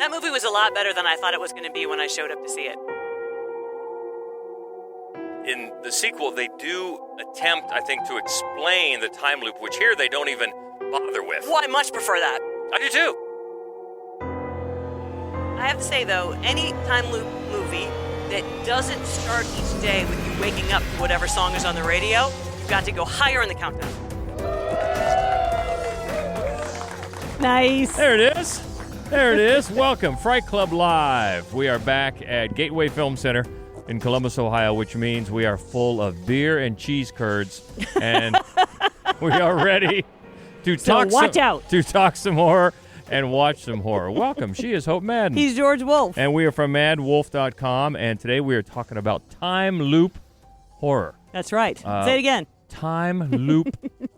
That movie was a lot better than I thought it was going to be when I showed up to see it. In the sequel, they do attempt, I think, to explain the time loop, which here they don't even bother with. Well, I much prefer that. I do too. I have to say, though, any time loop movie that doesn't start each day with you waking up to whatever song is on the radio, you've got to go higher in the countdown. Nice. There it is. There it is. Welcome, Fright Club Live. We are back at Gateway Film Center in Columbus, Ohio, which means we are full of beer and cheese curds, and we are ready to talk some horror and watch some horror. Welcome. She is Hope Madden. He's George Wolf. And we are from madwolf.com, and today we are talking about time loop horror. That's right. Say it again. Time loop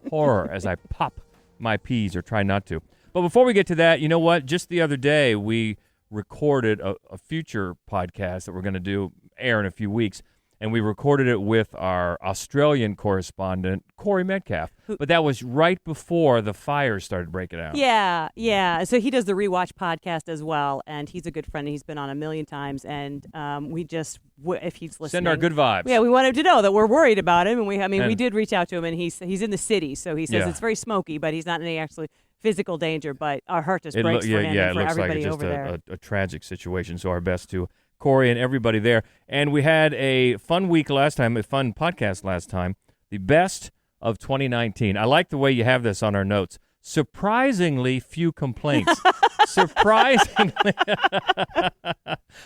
horror as I pop my peas or try not to. But before we get to that, you know what? Just the other day, we recorded a future podcast that we're going to air in a few weeks, and we recorded it with our Australian correspondent, Corey Metcalf. But that was right before the fires started breaking out. Yeah. So he does the Rewatch podcast as well, and he's a good friend. He's been on a million times, and we just, if he's listening, send our good vibes. Yeah, we want him to know that we're worried about him, and we did reach out to him, and he's in the city, so he says it's very smoky, but he's not in any actually physical danger. But our heart just breaks for him and for everybody over there. It looks like a tragic situation. So our best to Corey and everybody there. And we had a fun week last time, a fun podcast last time, the best of 2019. I like the way you have this on our notes. Surprisingly few complaints. Surprisingly.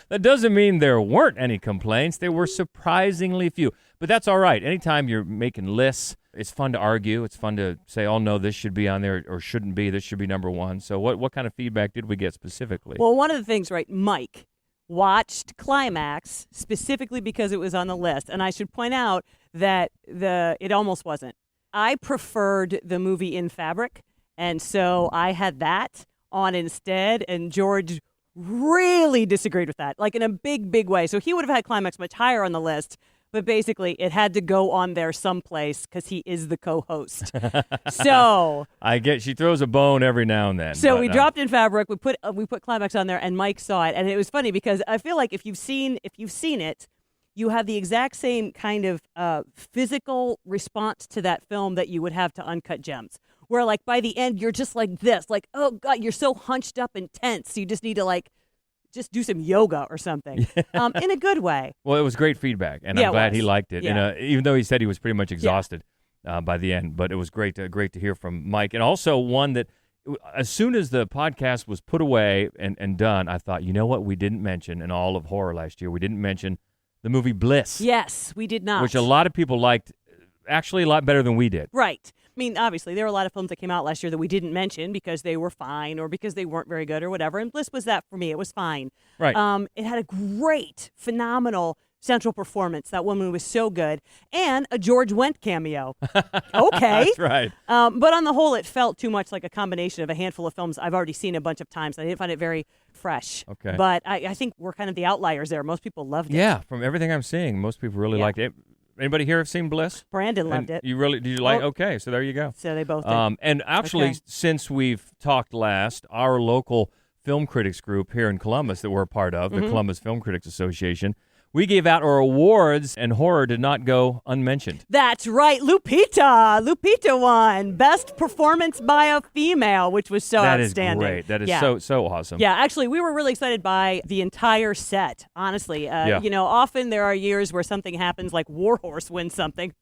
That doesn't mean there weren't any complaints. There were surprisingly few. But that's all right. Anytime you're making lists, it's fun to argue. It's fun to say, oh, no, this should be on there or shouldn't be. This should be number one. So what kind of feedback did we get specifically? Well, one of the things, right, Mike watched Climax specifically because it was on the list. And I should point out that it almost wasn't. I preferred the movie In Fabric, and so I had that on instead, and George really disagreed with that, like in a big, big way. So he would have had Climax much higher on the list, but basically it had to go on there someplace because he is the co-host. So she throws a bone every now and then. So we dropped In Fabric, we put Climax on there, and Mike saw it, and it was funny because I feel like if you've seen it, you have the exact same kind of physical response to that film that you would have to Uncut Gems, where like by the end you're just like this, like, oh God, you're so hunched up and tense. You just need to like just do some yoga or something in a good way. Well, it was great feedback, and I'm glad he liked it. Yeah. And even though he said he was pretty much exhausted by the end, but it was great to hear from Mike. And also one that as soon as the podcast was put away and done, I thought, you know what we didn't mention in all of horror last year? We didn't mention the movie Bliss. Yes, we did not. Which a lot of people liked, actually a lot better than we did. Right. I mean, obviously, there were a lot of films that came out last year that we didn't mention because they were fine or because they weren't very good or whatever. And Bliss was that for me. It was fine. Right. It had a great, phenomenal central performance. That woman was so good. And a George Wendt cameo. Okay. That's right. But on the whole, it felt too much like a combination of a handful of films I've already seen a bunch of times. I didn't find it very fresh. Okay. But I think we're kind of the outliers there. Most people loved it. Yeah, from everything I'm seeing, most people really liked it. Anybody here have seen Bliss? Brandon loved it. Did you like? Okay, so there you go. So they both did. And actually, since we've talked last, our local film critics group here in Columbus that we're a part of, the Columbus Film Critics Association, we gave out our awards, and horror did not go unmentioned. That's right. Lupita won Best Performance by a Female, which was so outstanding. That is great. That is so awesome. Yeah, actually, we were really excited by the entire set, honestly. You know, often there are years where something happens, like Warhorse wins something.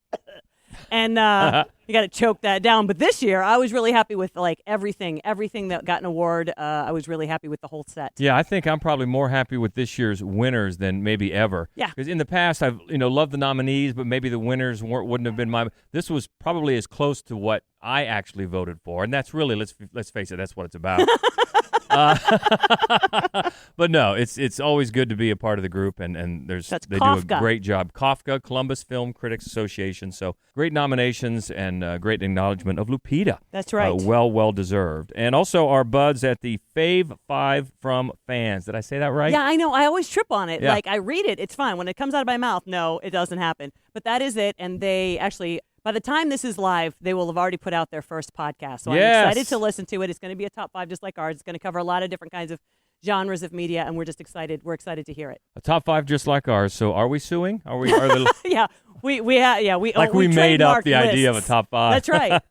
And you got to choke that down. But this year, I was really happy with like everything that got an award. I was really happy with the whole set. Yeah, I think I'm probably more happy with this year's winners than maybe ever. Yeah. Because in the past, I've loved the nominees, but maybe the winners wouldn't have been mine. This was probably as close to what I actually voted for, and that's really let's face it, that's what it's about. But no, it's always good to be a part of the group, and they Kafka. do a great job. Kafka, Columbus Film Critics Association. So great nominations and great acknowledgement of Lupita. That's right. Well deserved. And also our buds at the Fave 5 from Fans. Did I say that right? Yeah, I know. I always trip on it. Yeah. Like I read it, it's fine. When it comes out of my mouth, no, it doesn't happen. But that is it. And they actually, by the time this is live, they will have already put out their first podcast. So I'm excited to listen to it. It's going to be a top 5 just like ours. It's going to cover a lot of different kinds of genres of media, and we're just excited. We're excited to hear it. A top 5 just like ours. So are we suing? Are the Yeah, we like we made up the idea of a lists. top 5? That's right.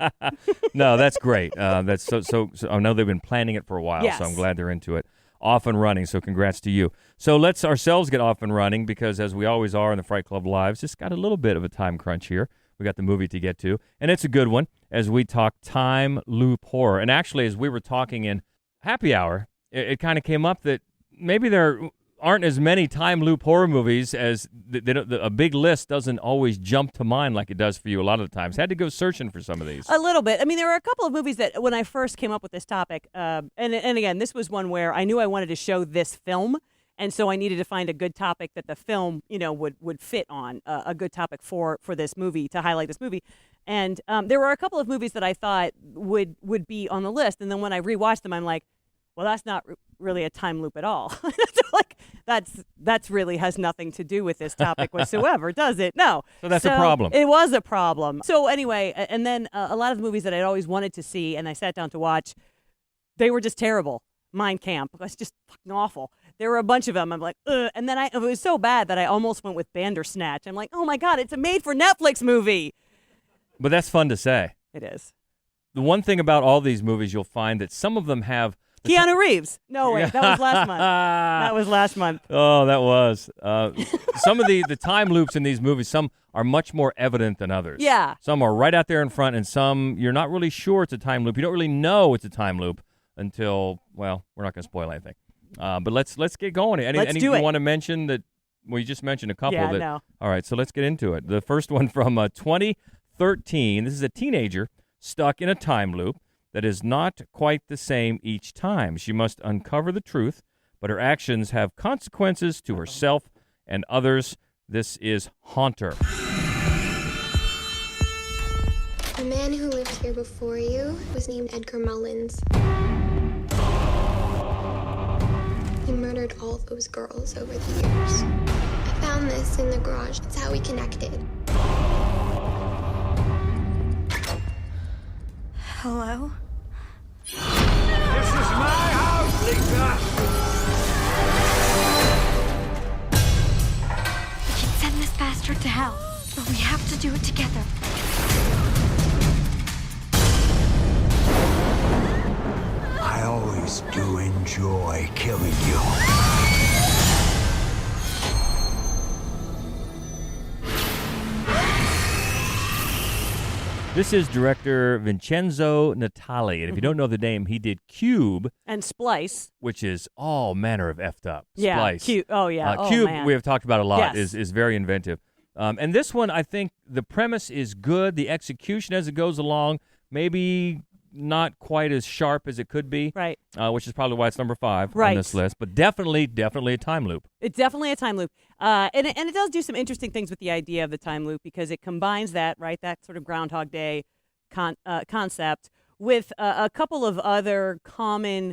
No, that's great. That's so. I know they've been planning it for a while, Yes. so I'm glad they're into it. Off and running, so congrats to you. So let's ourselves get off and running because, as we always are in the Fright Club Lives, just got a little bit of a time crunch here. We got the movie to get to, and it's a good one as we talk time loop horror. And actually, as we were talking in happy hour, it kind of came up that maybe there aren't as many time loop horror movies as a big list doesn't always jump to mind like it does for you a lot of the times. Had to go searching for some of these. A little bit. I mean, there were a couple of movies that when I first came up with this topic, and again, this was one where I knew I wanted to show this film, and so I needed to find a good topic that the film, would fit on, a good topic for this movie, to highlight this movie. And there were a couple of movies that I thought would be on the list, and then when I rewatched them, I'm like, well, that's not really a time loop at all. Like that's really has nothing to do with this topic whatsoever, does it? No. So that's a problem. It was a problem. So anyway, and then a lot of the movies that I'd always wanted to see and I sat down to watch, they were just terrible. Mein Kampf was just fucking awful. There were a bunch of them. I'm like, ugh. And then it was so bad that I almost went with Bandersnatch. I'm like, oh my God, it's a made-for-Netflix movie. But that's fun to say. It is. The one thing about all these movies, you'll find that some of them have Keanu Reeves. No, wait, that was last month. That was last month. Oh, that was. Some of the time loops in these movies, some are much more evident than others. Yeah. Some are right out there in front, and some you're not really sure it's a time loop. You don't really know it's a time loop until, well, we're not going to spoil anything. But let's get going. Let's do it. You want to mention that? Well, you just mentioned a couple. Yeah, that, no. All right, so let's get into it. The first one from 2013. This is a teenager stuck in a time loop that is not quite the same each time. She must uncover the truth, but her actions have consequences to herself and others. This is Haunter. The man who lived here before you was named Edgar Mullins. He murdered all those girls over the years. I found this in the garage. It's how we connected. Hello? This is my house, Lisa! We can send this bastard to hell, but we have to do it together. I always do enjoy killing you. This is director Vincenzo Natali, and if you don't know the name, he did Cube, And Splice. which is all manner of effed up. Yeah. Splice. Cute. Oh, yeah. Oh, Cube, man. we have talked about a lot, Yes. is very inventive. And this one, I think the premise is good. The execution as it goes along, maybe not quite as sharp as it could be, Right. Which is probably why it's number 5 on Right. this list. But definitely a time loop. It's definitely a time loop. And it does do some interesting things with the idea of the time loop because it combines that sort of Groundhog Day concept with a couple of other common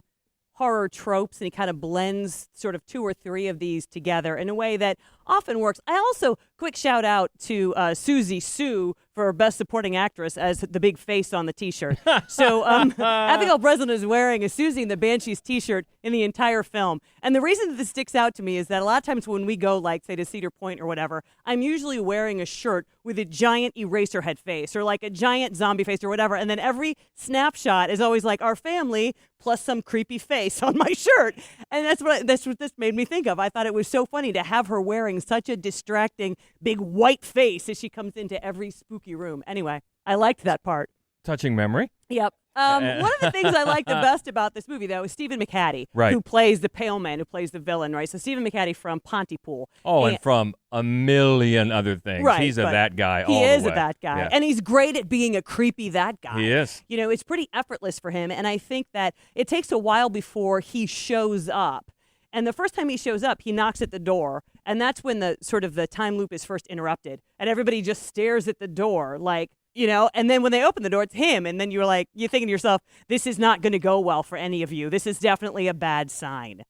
horror tropes, and he kind of blends sort of 2 or 3 of these together in a way that often works. I also, quick shout out to Susie Sue for Best Supporting Actress as the big face on the T-shirt. So Abigail Breslin is wearing a Susie and the Banshees T-shirt in the entire film. And the reason that this sticks out to me is that a lot of times when we go, like, say, to Cedar Point or whatever, I'm usually wearing a shirt with a giant Eraserhead face or like a giant zombie face or whatever. And then every snapshot is always like our family plus some creepy face on my shirt. And that's what this made me think of. I thought it was so funny to have her wearing such a distracting big white face as she comes into every spooky room. Anyway, I liked that part. Touching memory. Yep. One of the things I like the best about this movie, though, is Stephen McHattie, Right. who plays the pale man, who plays the villain, right? So Stephen McHattie from Pontypool. Oh, and from a million other things. Right, He's a but that guy He all is the a way. that guy. Yeah. And he's great at being a creepy that guy. He is. You know, it's pretty effortless for him. And I think that it takes a while before he shows up. And the first time he shows up, he knocks at the door. And that's when the sort of the time loop is first interrupted. And everybody just stares at the door like, you know, and then when they open the door, it's him. And then you're thinking to yourself, this is not going to go well for any of you. This is definitely a bad sign.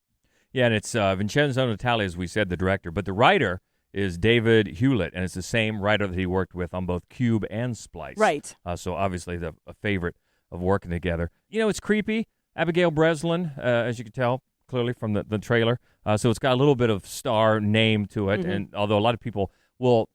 Yeah, and it's Vincenzo Natali, as we said, the director. But the writer is David Hewlett, and it's the same writer that he worked with on both Cube and Splice. Right. So obviously a favorite of working together. You know, it's creepy. Abigail Breslin, as you can tell, clearly from the trailer. So it's got a little bit of star name to it. And although a lot of people,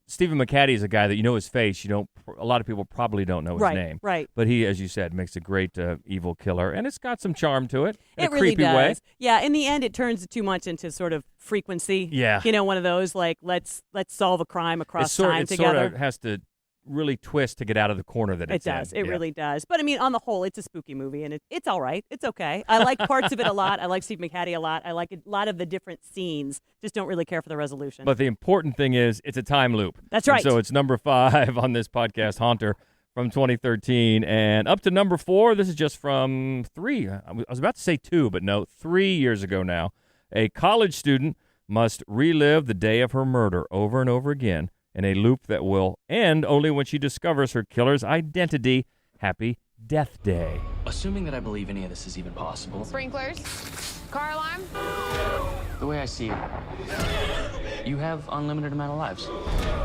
Stephen McHattie is a guy that you know his face. A lot of people probably don't know his name. Right. But he, as you said, makes a great evil killer, and it's got some charm to it. In It a really creepy does. way. Yeah, in the end, it turns too much into sort of frequency. Yeah. One of those like let's solve a crime across It time together. sort of has to really twist to get out of the corner that It it's does. in. It Yeah. really does. But I mean, on the whole, it's a spooky movie, and it's all right. It's okay. I like parts of it a lot. I like Steve McHattie a lot. I like a lot of the different scenes. Just don't really care for the resolution. But the important thing is it's a time loop. That's And right. so it's number 5 on this podcast, Haunter, from 2013. And up to number 4, this is just from 3. I was about to say 2, but no, 3 years ago now. A college student must relive the day of her murder over and over again in a loop that will end only when she discovers her killer's identity. Happy Death Day. Assuming that I believe any of this is even possible, Sprinklers? Car alarm? the way I see it, you have unlimited amount of lives,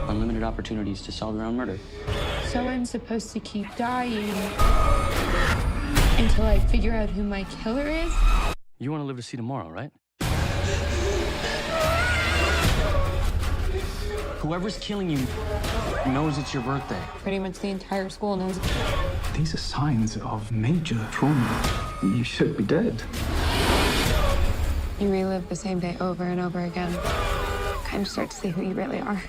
unlimited opportunities to solve your own murder. So I'm supposed to keep dying until I figure out who my killer is? You want to live to see tomorrow, right? Whoever's killing you knows it's your birthday. Pretty much the entire school knows. These are signs of major trauma. You should be dead. You relive the same day over and over again. Kind of start to see who you really are.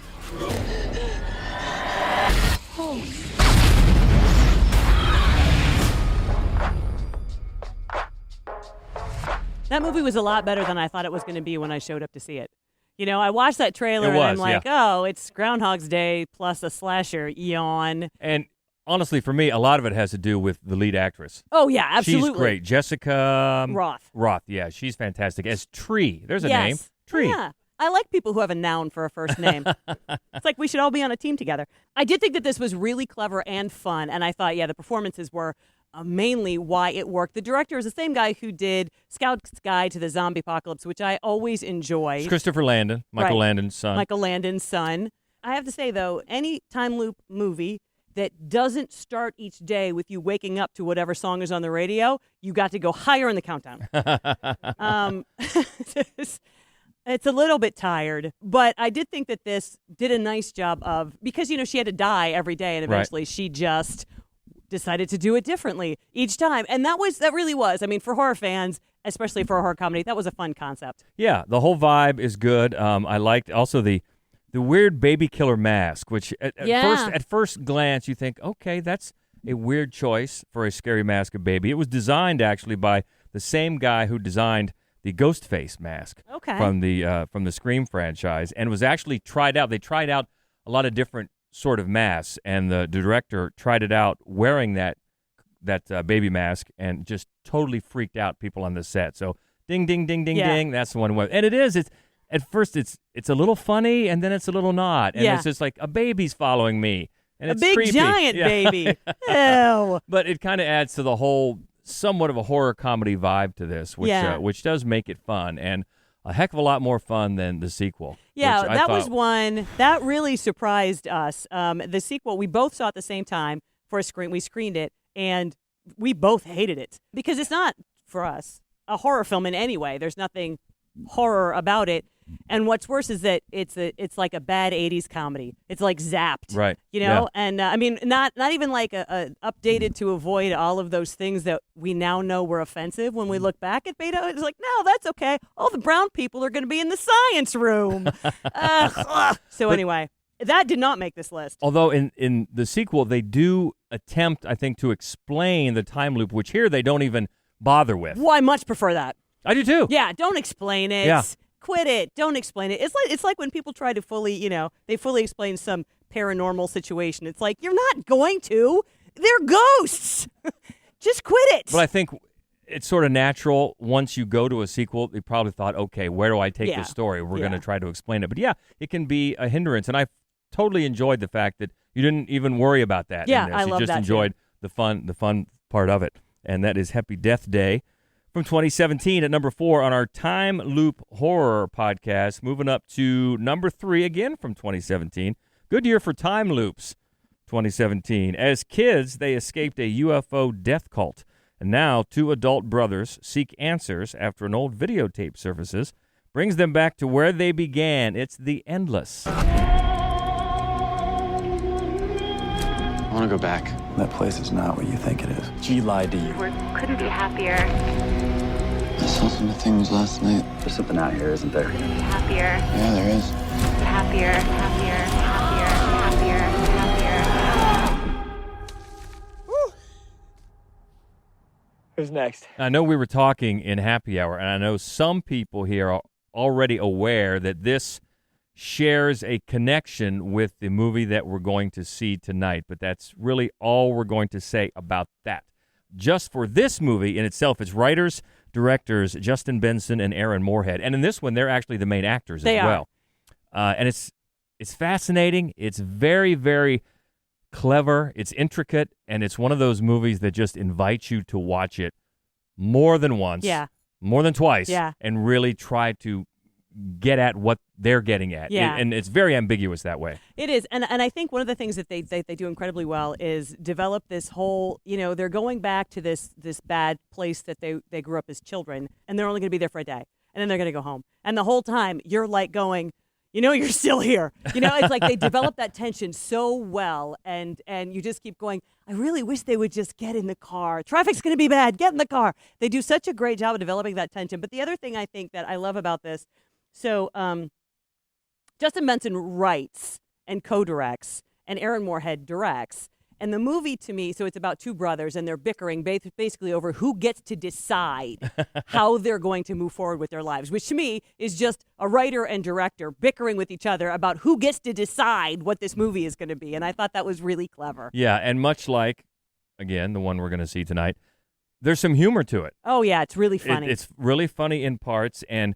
That movie was a lot better than I thought it was going to be when I showed up to see it. I watched that trailer and I'm like, oh, it's Groundhog's Day plus a slasher. Yawn. And honestly, for me, a lot of it has to do with the lead actress. Oh, yeah, absolutely. She's great. Jessica Roth, yeah, she's fantastic. As Tree. There's a Yes. name. Tree. Yeah. I like people who have a noun for a first name. It's like we should all be on a team together. I did think that this was really clever and fun, and I thought, the performances were mainly why it worked. The director is the same guy who did Scout's Guide to the Zombie Apocalypse, which I always enjoy. It's Christopher Landon, Michael Right. Landon's son. Michael Landon's son. I have to say, though, any time loop movie that doesn't start each day with you waking up to whatever song is on the radio, you got to go higher in the countdown. It's a little bit tired, but I did think that this did a nice job of, because, she had to die every day, and eventually she just decided to do it differently each time. And that really was. I mean, for horror fans, especially for a horror comedy, that was a fun concept. Yeah, the whole vibe is good. I liked also the weird baby killer mask, which at first glance you think, okay, that's a weird choice for a scary mask of baby. It was designed actually by the same guy who designed the Ghostface mask from the Scream franchise, and was actually tried out. They tried out a lot of different sort of masks, and the director tried it out wearing that baby mask and just totally freaked out people on the set. So ding, ding, ding, ding, ding. That's the one. And it's at first it's a little funny, and then it's a little not, and it's just like a baby's following me, and it's a big creepy. giant baby. Ew. But it kind of adds to the whole somewhat of a horror comedy vibe to this, which does make it fun, and a heck of a lot more fun than the sequel. Yeah, which I that thought was one that really surprised us. The sequel, we both saw at the same time for a screen. We screened it, and we both hated it because it's not, for us, a horror film in any way. There's nothing horror about it. And what's worse is that it's like a bad 80s comedy. It's like Zapped, right? Yeah. And I mean, not even like a updated to avoid all of those things that we now know were offensive. When we look back at Beta, it's like, no, that's okay. All the brown people are going to be in the science room. So anyway, that did not make this list. Although in the sequel, they do attempt, I think, to explain the time loop, which here they don't even bother with. Well, I much prefer that. I do too. Yeah, don't explain it. Yeah. Quit it. Don't explain it. It's like when people try to fully, they fully explain some paranormal situation. It's like, you're not going to. They're ghosts. Just quit it. But I think it's sort of natural once you go to a sequel. They probably thought, okay, where do I take this story? We're going to try to explain it. But yeah, it can be a hindrance. And I totally enjoyed the fact that you didn't even worry about that. Yeah, in this. I love You just that enjoyed too. the fun part of it. And that is Happy Death Day from 2017 at number 4 on our Time Loop Horror podcast. Moving up to number 3 again from 2017. Good year for time loops, 2017. As kids, they escaped a UFO death cult And now, two adult brothers seek answers after an old videotape surfaces, brings them back to where they began. It's the endless. I want to go back. That place is not what you think it is. She lied to you. We couldn't be happier. I saw some things last night. There's something out here, isn't there? Happier. Yeah, there is. Happier. Happier. Happier. Happier. Happier. Who's next? I know we were talking in happy hour, and I know some people here are already aware that this shares a connection with the movie that we're going to see tonight, but that's really all we're going to say about that. Just for this movie in itself, it's writers, directors Justin Benson and Aaron Moorhead, and in this one, they're actually the main actors They as are. well. And it's fascinating. It's very, very clever. It's intricate, and it's one of those movies that just invites you to watch it more than once, Yeah. more than twice, Yeah. and really try to get at what they're getting at. Yeah. And it's very ambiguous that way. It is, and I think one of the things that they do incredibly well is develop this whole, they're going back to this bad place that they grew up as children, and they're only going to be there for a day, and then they're going to go home. And the whole time, you're like going, you're still here. It's like they develop that tension so well, and you just keep going, I really wish they would just get in the car. Traffic's going to be bad. Get in the car. They do such a great job of developing that tension. But the other thing I think that I love about this, so Justin Benson writes and co-directs, and Aaron Moorhead directs. And the movie, to me, so it's about two brothers, and they're bickering basically over who gets to decide how they're going to move forward with their lives, which to me is just a writer and director bickering with each other about who gets to decide what this movie is going to be. And I thought that was really clever. Yeah, and much like, again, the one we're going to see tonight, there's some humor to it. Oh, yeah, it's really funny. It's really funny in parts, and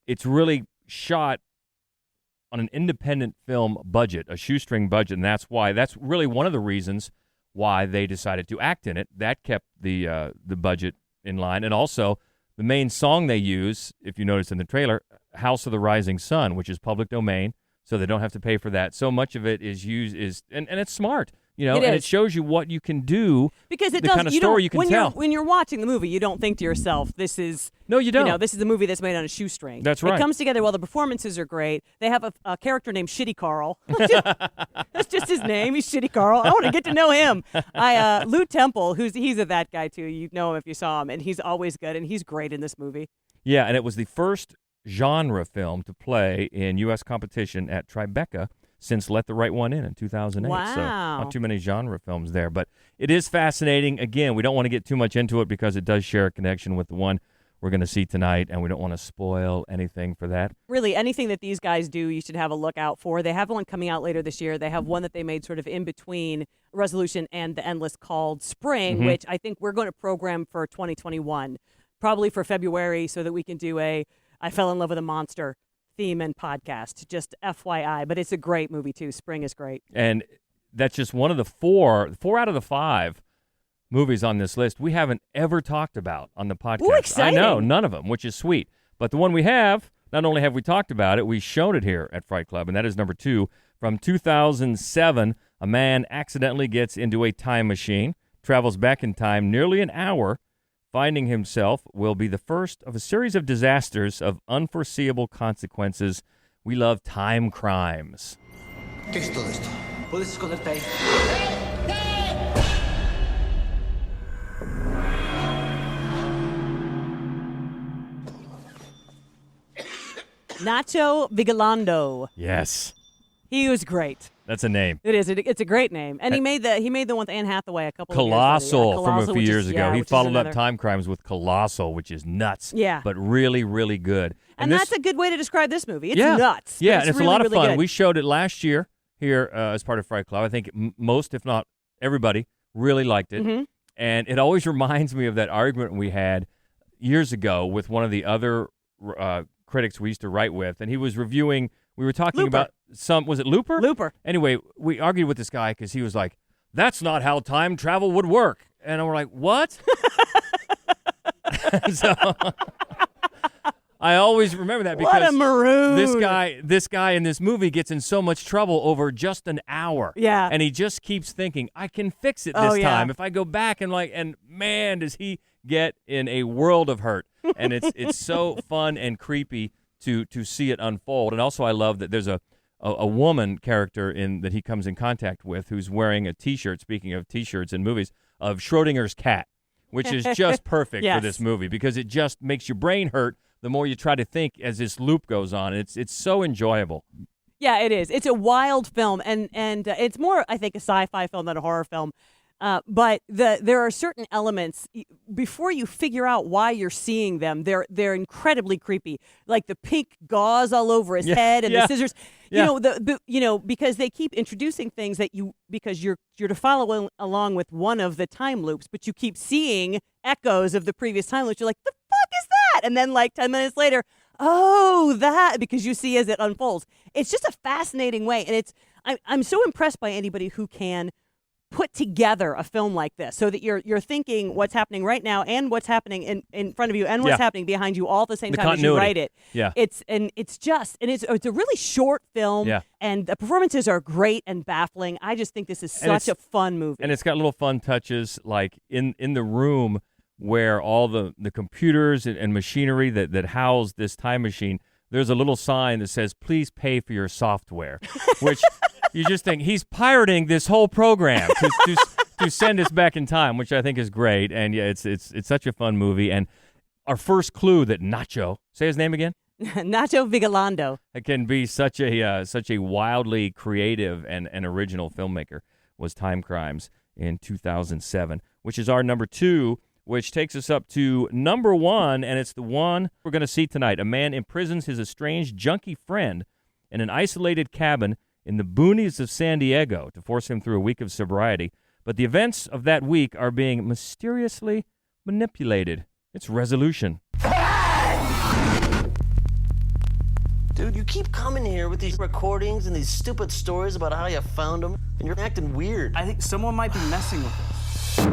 it's really shot on an independent film budget, a shoestring budget, and that's really one of the reasons why they decided to act in it. That kept the budget in line, and also the main song they use, if you notice in the trailer, "House of the Rising Sun," which is public domain, so they don't have to pay for that. So much of it is and it's smart. And it shows you what you can do. Because it the does. kind of story you can tell. When you're watching the movie, you don't think to yourself, "This is." No, you don't. This is a movie that's made on a shoestring. That's right. It comes together well. The performances are great. They have a character named Shitty Carl. That's just his name. He's Shitty Carl. I want to get to know him. Lou Temple, he's that guy too. You know him if you saw him, and he's always good, and he's great in this movie. Yeah, and it was the first genre film to play in U.S. competition at Tribeca since Let the Right One In 2008. Wow. So not too many genre films there. But it is fascinating. Again, we don't want to get too much into it because it does share a connection with the one we're going to see tonight, and we don't want to spoil anything for that. Really, anything that these guys do, you should have a look out for. They have one coming out later this year. They have one that they made sort of in between Resolution and The Endless called Spring, which I think we're going to program for 2021, probably for February, so that we can do I Fell in Love with a Monster theme and podcast, just FYI. But it's a great movie too. Spring is great. And that's just one of the four out of the 5 movies on this list we haven't ever talked about on the podcast. Ooh, exciting. I know, none of them, which is sweet. But the one we have, not only have we talked about it, we've shown it here at Fright Club, and that is number 2 from 2007. A man accidentally gets into a time machine, travels back in time nearly an hour, finding himself will be the first of a series of disasters of unforeseeable consequences. We love time crimes. ¿Qué es todo esto? ¿Puedes esconderte ahí? Nacho Vigalondo. Yes, He was great. that's a name. It is. It's a great name. And he made the one with Anne Hathaway a couple of years ago. Colossal Yeah, from a Colossal, few which years is- ago. yeah, He which is followed another- up Time Crimes with Colossal, which is nuts. Yeah. But really, really good. And this- that's a good way to describe this movie. It's yeah. nuts. but Yeah, and it's really, a lot of really fun. good. We showed it last year here as part of Fright Club. I think most, if not everybody, really liked it. Mhm. And it always reminds me of that argument we had years ago with one of the other critics we used to write with. And he was reviewing, we were talking Looper. about was it Looper? Looper. Anyway, we argued with this guy because he was like, that's not how time travel would work. And we're like, what? So I always remember that because what a maroon. this guy in this movie gets in so much trouble over just an hour. Yeah. And he just keeps thinking, I can fix it Oh, this yeah. time. If I go back and man, does he get in a world of hurt. And it's so fun and creepy to see it unfold. And also I love that there's a woman character that he comes in contact with who's wearing a T-shirt, speaking of T-shirts in movies, of Schrodinger's cat, which is just perfect Yes. for this movie because it just makes your brain hurt the more you try to think as this loop goes on. It's so enjoyable. Yeah, it is. It's a wild film, and it's more, I think, a sci-fi film than a horror film. But there are certain elements before you figure out why you're seeing them. They're incredibly creepy, like the pink gauze all over his head and the scissors. Yeah. Because they keep introducing things because you're to follow along with one of the time loops, but you keep seeing echoes of the previous time loops. You're like, the fuck is that? And then like 10 minutes later, oh, that, because you see as it unfolds. It's just a fascinating way, and I'm so impressed by anybody who can put together a film like this so that you're thinking what's happening right now and what's happening in front of you and what's happening behind you all at the same time as you write it. Yeah. It's a really short film, and the performances are great and baffling. I just think this is such a fun movie. And it's got little fun touches like in the room where all the computers and machinery that house this time machine, there's a little sign that says, please pay for your software, which you just think he's pirating this whole program to send us back in time, which I think is great. And yeah, it's such a fun movie. And our first clue that Nacho, say his name again? Nacho Vigalondo. It can be such a wildly creative and original filmmaker was Time Crimes in 2007, which is our number 2, which takes us up to number 1, and it's the one we're going to see tonight. A man imprisons his estranged junkie friend in an isolated cabin in the boonies of San Diego to force him through a week of sobriety. But the events of that week are being mysteriously manipulated. It's Resolution. Dude, you keep coming here with these recordings and these stupid stories about how you found them, and you're acting weird. I think someone might be messing with us.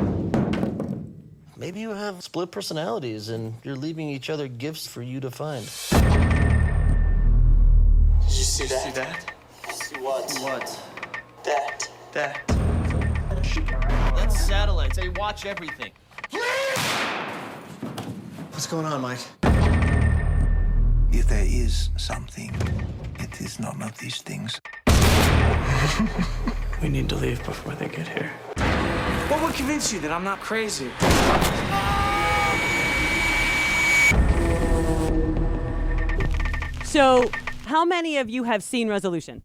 Maybe you have split personalities and you're leaving each other gifts for you to find. Did you see that? See what? What? That. That. That's satellites. They watch everything. What's going on, Mike? If there is something, it is none of these things. We need to leave before they get here. What would convince you that I'm not crazy? So, how many of you have seen Resolution?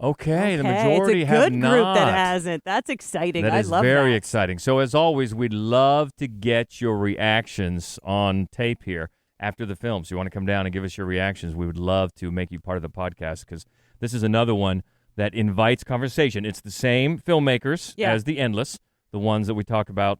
Okay, the majority it's a have good not. group that hasn't. That's exciting. That I is love very that. exciting. So as always, we'd love to get your reactions on tape here after the film. So you want to come down and give us your reactions. We would love to make you part of the podcast because this is another one that invites conversation. It's the same filmmakers as The Endless, the ones that we talk about.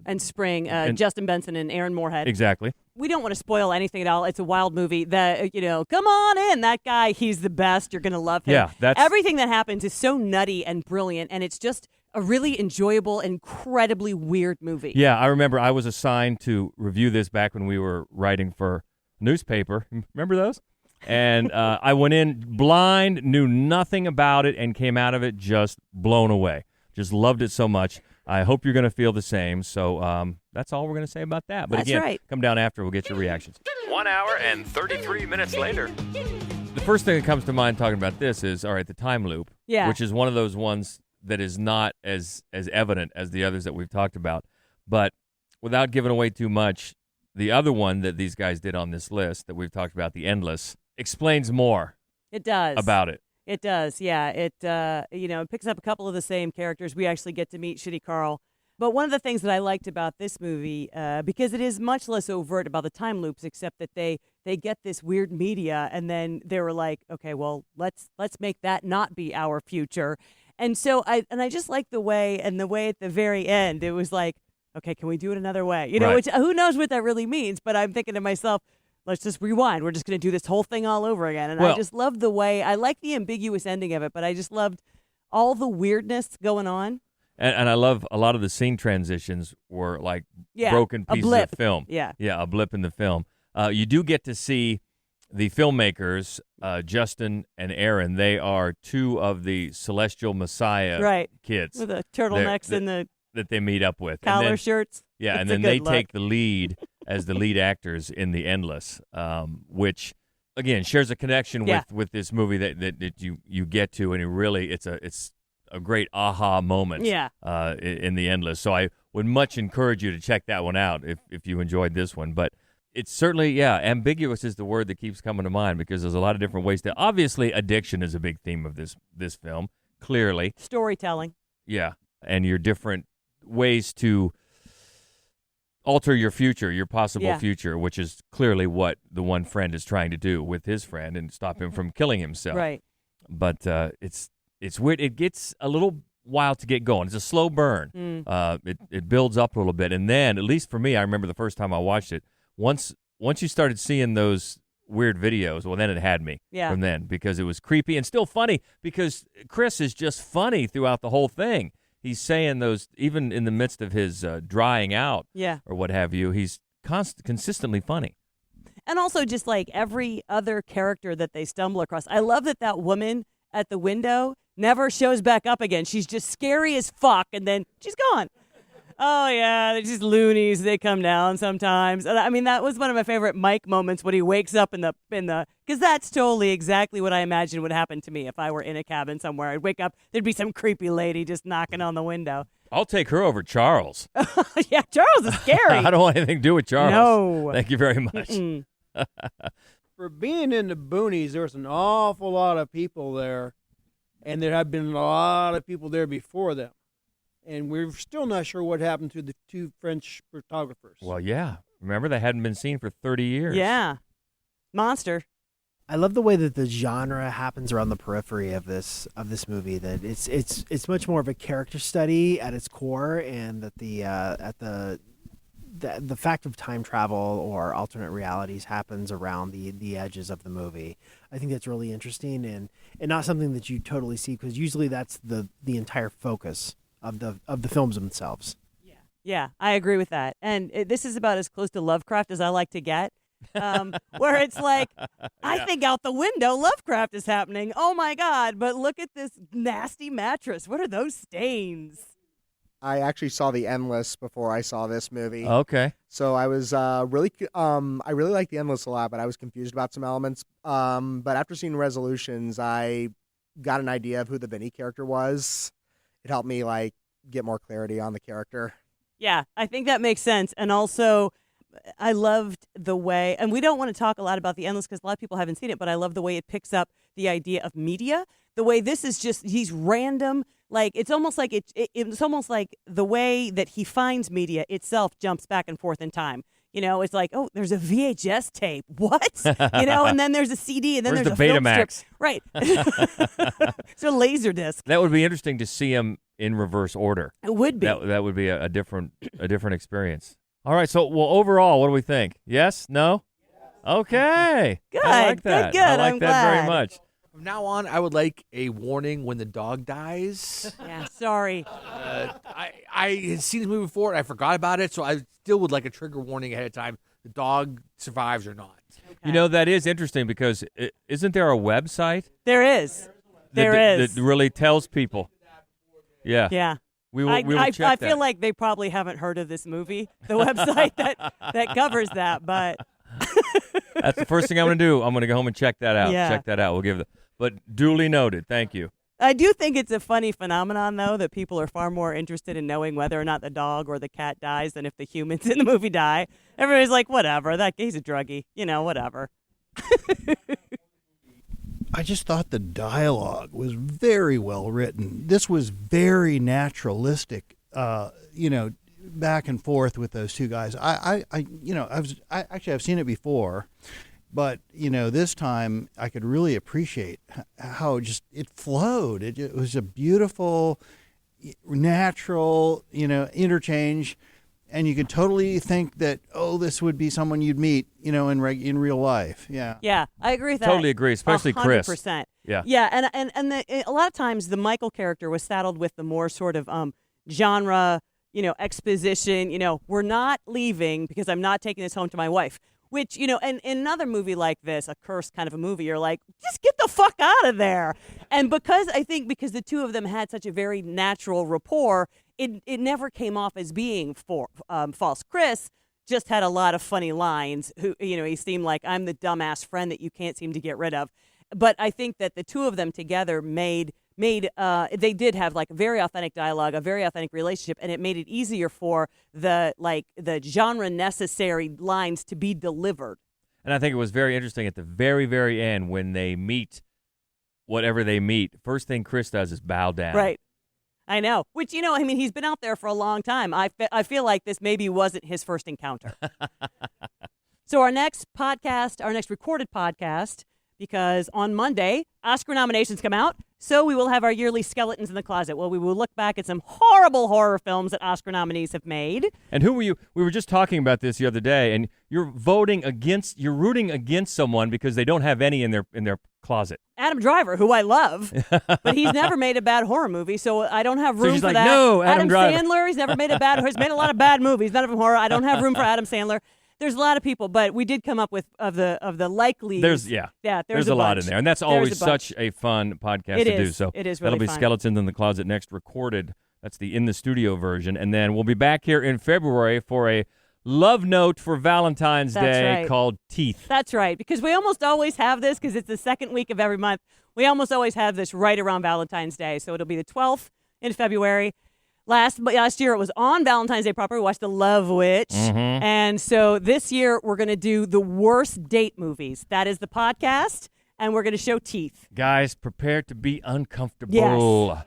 And Spring, Justin Benson and Aaron Moorhead. Exactly. We don't want to spoil anything at all. It's a wild movie. Come on in. That guy, he's the best. You're going to love him. Yeah, everything that happens is so nutty and brilliant, and it's just a really enjoyable, incredibly weird movie. Yeah, I remember I was assigned to review this back when we were writing for newspaper. Remember those? And I went in blind, knew nothing about it, and came out of it just blown away. Just loved it so much. I hope you're going to feel the same. So that's all we're going to say about that. But That's again, right. come down after. We'll get your reactions. 1 hour and 33 minutes later. The first thing that comes to mind talking about this is, all right, the time loop, which is one of those ones that is not as evident as the others that we've talked about. But without giving away too much, the other one that these guys did on this list that we've talked about, The Endless, explains more It does. about it. It does, yeah. It picks up a couple of the same characters. We actually get to meet Shitty Carl. But one of the things that I liked about this movie, because it is much less overt about the time loops, except that they get this weird media, and then they were like, okay, well, let's make that not be our future. And so I just like the way at the very end, it was like, okay, can we do it another way? Right. Which who knows what that really means? But I'm thinking to myself, let's just rewind. We're just going to do this whole thing all over again. And I just love the way, I like the ambiguous ending of it, but I just loved all the weirdness going on. And I love a lot of the scene transitions were like broken pieces of film. Yeah, a blip in the film. You do get to see the filmmakers, Justin and Aaron, they are two of the Celestial Messiah kids. With the turtlenecks and the that they meet up with. collar shirts. Yeah, It's and a then good they look. take the lead as the lead actors in The Endless, which again shares a connection with this movie that you get to, and it's a great aha moment. In The Endless. So I would much encourage you to check that one out if you enjoyed this one. But it's certainly ambiguous is the word that keeps coming to mind because there's a lot of different ways to. Obviously, addiction is a big theme of this film. Clearly, Storytelling. yeah, and your different ways to alter your future, your possible future, which is clearly what the one friend is trying to do with his friend and stop him from killing himself. Right. But it's weird. It gets a little while to get going. It's a slow burn. It builds up a little bit, and then, at least for me, I remember the first time I watched it. Once you started seeing those weird videos, well, then it had me from then because it was creepy and still funny because Chris is just funny throughout the whole thing. He's saying those, even in the midst of his drying out or what have you, he's consistently funny. And also just like every other character that they stumble across. I love that woman at the window never shows back up again. She's just scary as fuck, and then she's gone. Oh, yeah, they're just loonies. They come down sometimes. I mean, that was one of my favorite Mike moments when he wakes up in the because that's totally exactly what I imagine would happen to me if I were in a cabin somewhere. I'd wake up, there'd be some creepy lady just knocking on the window. I'll take her over Charles. Yeah, Charles is scary. I don't want anything to do with Charles. No. Thank you very much. For being in the boonies, there was an awful lot of people there, and there have been a lot of people there before them. And we're still not sure what happened to the two French photographers. Well, yeah. Remember, they hadn't been seen for 30 years. Yeah. Monster. I love the way that the genre happens around the periphery of this movie. That it's much more of a character study at its core, and that the fact of time travel or alternate realities happens around the edges of the movie. I think that's really interesting and not something that you totally see because usually that's the entire focus of the films themselves. Yeah, I agree with that. And this is about as close to Lovecraft as I like to get, where it's like, I think out the window Lovecraft is happening. Oh, my God. But look at this nasty mattress. What are those stains? I actually saw The Endless before I saw this movie. Okay. So I was I really liked The Endless a lot, but I was confused about some elements. But after seeing Resolutions, I got an idea of who the Vinny character was. It helped me get more clarity on the character. Yeah, I think that makes sense. And also, I loved the way, and we don't want to talk a lot about The Endless because a lot of people haven't seen it, but I love the way it picks up the idea of media. The way this is just, he's random. Like, it's almost like it's almost like the way that he finds media itself jumps back and forth in time. You know, it's like, oh, there's a VHS tape. What? And then there's a CD, and then Where's there's the a film Betamax? strip. Right. So Laserdisc. That would be interesting to see him in reverse order. It would be. That would be a different experience. All right. So, well, overall, what do we think? Yes? No? Okay. Good. I like that. Good. I like I'm that glad. very much. From now on, I would like a warning when the dog dies. Yeah, sorry. I had seen this movie before, and I forgot about it, so I still would like a trigger warning ahead of time. The dog survives or not. You know, that is interesting because isn't there a website? There is. That really tells people. Yeah. Yeah. We will check that. I feel like they probably haven't heard of this movie, the website that covers that, but that's the first thing I'm going to do. I'm going to go home and check that out. Yeah. Check that out. We'll give it. But duly noted. Thank you. I do think it's a funny phenomenon, though, that people are far more interested in knowing whether or not the dog or the cat dies than if the humans in the movie die. Everybody's like, whatever, he's a druggie, whatever. I just thought the dialogue was very well written. This was very naturalistic, back and forth with those two guys. I've seen it before, but this time I could really appreciate how it flowed. It was a beautiful, natural, interchange, and you could totally think that this would be someone you'd meet, in real life. Yeah. Yeah, I agree with that. Totally agree, especially 100%. Chris. Yeah. Yeah, and a lot of times the Michael character was saddled with the more sort of genre, exposition. We're not leaving because I'm not taking this home to my wife. Which, you know, and in another movie like this, a cursed kind of a movie, you're like, just get the fuck out of there. And because the two of them had such a very natural rapport, it never came off as being false. Chris just had a lot of funny lines. He seemed like, I'm the dumbass friend that you can't seem to get rid of. But I think that the two of them together made they did have like very authentic dialogue, a very authentic relationship, and it made it easier for the genre necessary lines to be delivered. And I think it was very interesting at the very, very end when they meet whatever they meet. First thing Chris does is bow down. Right. I know. Which, he's been out there for a long time. I feel like this maybe wasn't his first encounter. So our next recorded podcast, because on Monday, Oscar nominations come out, so we will have our yearly Skeletons in the Closet. Well, we will look back at some horrible horror films that Oscar nominees have made. And who were you? We were just talking about this the other day, and you're rooting against someone because they don't have any in their closet. Adam Driver, who I love, but he's never made a bad horror movie, so I don't have room she's for like, that. No, Adam Driver. Sandler, he's never made he's made a lot of bad movies, none of them horror. I don't have room for Adam Sandler. There's a lot of people, but we did come up with of the likely. There's a lot bunch. in there, and that's always such a fun podcast to do. So it is really that'll be fun. Skeletons in the Closet next recorded. That's the in the studio version, and then we'll be back here in February for a love note for Valentine's Day called Teeth. That's right, because we almost always have this because it's the second week of every month. We almost always have this right around Valentine's Day, so it'll be the 12th in February. Last year it was on Valentine's Day proper. We watched The Love Witch. Mm-hmm. And so this year we're going to do the worst date movies. That is the podcast, and we're going to show Teeth. Guys, prepare to be uncomfortable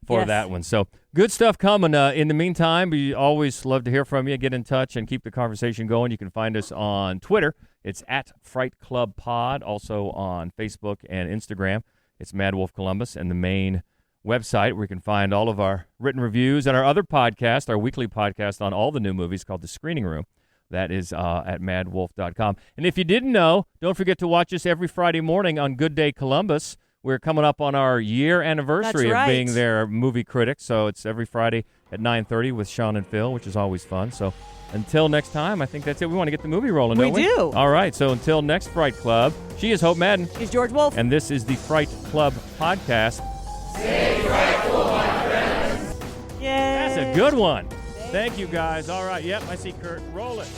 for that one. So good stuff coming. In the meantime, we always love to hear from you. Get in touch and keep the conversation going. You can find us on Twitter. It's at Fright Club Pod. Also on Facebook and Instagram. It's Mad Wolf Columbus, and the main website where you can find all of our written reviews and our other podcast, our weekly podcast on all the new movies called The Screening Room. That is at madwolf.com. And if you didn't know, don't forget to watch us every Friday morning on Good Day Columbus. We're coming up on our year anniversary of being their movie critics, so it's every Friday at 9:30 with Sean and Phil, which is always fun. So until next time, I think that's it. We want to get the movie rolling, don't we? We do. All right, so until next Fright Club, she is Hope Madden. He's George Wolf. And this is the Fright Club Podcast. Stay frightful, my friends. Yay. That's a good one. Thank you, guys. All right. Yep, I see Kurt. Roll it.